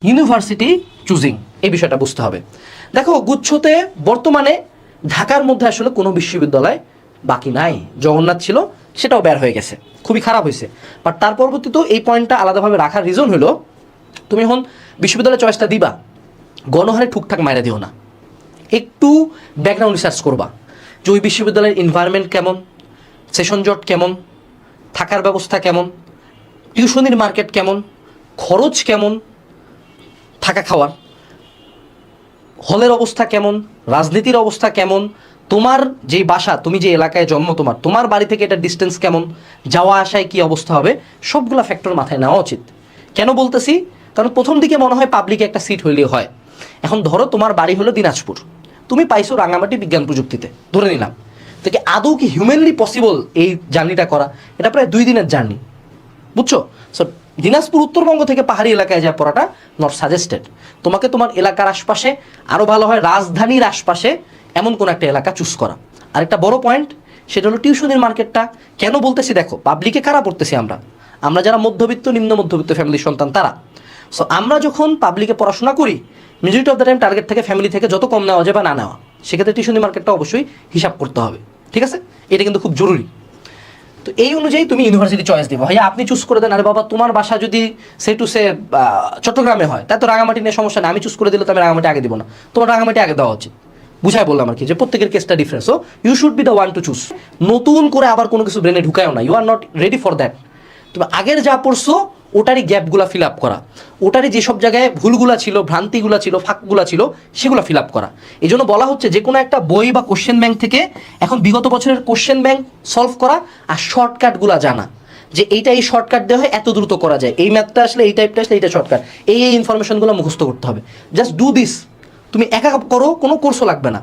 University choosing এই বিষয়টা বুঝতে হবে। দেখো গুচ্ছতে বর্তমানে ঢাকার মধ্যে আসলে কোনো বিশ্ববিদ্যালয় বাকি নাই। জগন্নাথ ছিল, সেটাও বের হয়ে গেছে, খুবই খারাপ হয়েছে। বাট তার পরবর্তীতেও এই পয়েন্টটা আলাদাভাবে রাখার রিজন হলো, তুমি এখন বিশ্ববিদ্যালয়ের চয়েসটা দিবা, গণহারে ঠুকঠাক মাইরা দিও না, একটু ব্যাকগ্রাউন্ড রিসার্চ করবা যে ওই বিশ্ববিদ্যালয়ের এনভায়রনমেন্ট কেমন, সেশন জট কেমন, থাকার ব্যবস্থা কেমন, টিউশনির মার্কেট কেমন, খরচ কেমন, থাকা খাওয়ার, হলের অবস্থা কেমন, রাজনীতির অবস্থা কেমন, তোমার যেই বাসা, তুমি যে এলাকায় জন্ম, তোমার বাড়ি থেকে এটা ডিস্টেন্স কেমন, যাওয়া আসায় কি অবস্থা হবে, সবগুলা ফ্যাক্টর মাথায় নেওয়া উচিত। কেন বলতেছি, কারণ প্রথম দিকে মনে হয় পাবলিকে একটা সিট হইলেই হয়। এখন ধরো তোমার বাড়ি হলো দিনাজপুর, তুমি পাইছো রাঙামাটি বিজ্ঞান প্রযুক্তিতে, ধরে নিলাম, তো কি আদৌ কি হিউম্যানলি পসিবল এই জার্নিটা করা? এটা প্রায় 2 দিনের জার্নি, বুঝছো? সো দিনাজপুর উত্তরবঙ্গ থেকে পাহাড়ি এলাকায় যা পড়াটা নট সাজেস্টেড। তোমাকে তোমার এলাকার আশপাশে, আরও ভালো হয় রাজধানীর আশপাশে এমন কোনো একটা এলাকা চুজ করা। আরেকটা বড় পয়েন্ট, সেটা হলো টিউশনের মার্কেটটা। কেন বলতেছি, দেখো পাবলিকে কারা পড়তেছি আমরা যারা মধ্যবিত্ত, নিম্ন মধ্যবিত্ত ফ্যামিলির সন্তান তারা। সো আমরা যখন পাবলিকে পড়াশোনা করি, majority of the time target থেকে ফ্যামিলি থেকে যত কম নেওয়া যায় বা না নেওয়া, সেক্ষেত্রে টিউশনের মার্কেটটা অবশ্যই হিসাব করতে হবে, ঠিক আছে? এটা কিন্তু খুব জরুরি। তো এই অনুযায়ী তুমি ইউনিভার্সিটি চয়েস দিবো। ভাইয়া আপনি চুজ করে দেন, আরে বাবা তোমার বাসা যদি সে টু সে চট্টগ্রামে হয়, তাই তো রাঙামাটি নিয়ে সমস্যা নেই, আমি চুজ করে দিলে তো আমি রাঙামাটি আগে দিব না, তোমার রাঙামাটি আগে দেওয়া উচিত। বুঝাই বললাম আর কি, যে প্রত্যেকের কেসটা difference. So you should be the one to choose. নতুন করে আবার কোনো কিছু ব্রেনে ঢুকায়ও না, you are not ready for that. তুমি আগের যা পড়ছো ওটারই গ্যাপগুলো ফিল আপ করা, ওটারই যেসব জায়গায় ভুলগুলা ছিল, ভ্রান্তিগুলা ছিল, ফাঁকগুলা ছিল, সেগুলো ফিল আপ করা। এই জন্য বলা হচ্ছে যে কোনো একটা বই বা কোশ্চেন ব্যাংক থেকে এখন বিগত বছরের কোশ্চেন ব্যাংক সলভ করা আর শর্টকাটগুলো জানা, যে এইটা এই শর্টকাট দেওয়া হয়, এত দ্রুত করা যায়, এই ম্যাথটা আসলে, এই টাইপটা আসলে, এইটা শর্টকাট, এই ইনফরমেশনগুলো মুখস্থ করতে হবে। Just do this. তুমি একা করো, কোনো কোর্সও লাগবে না।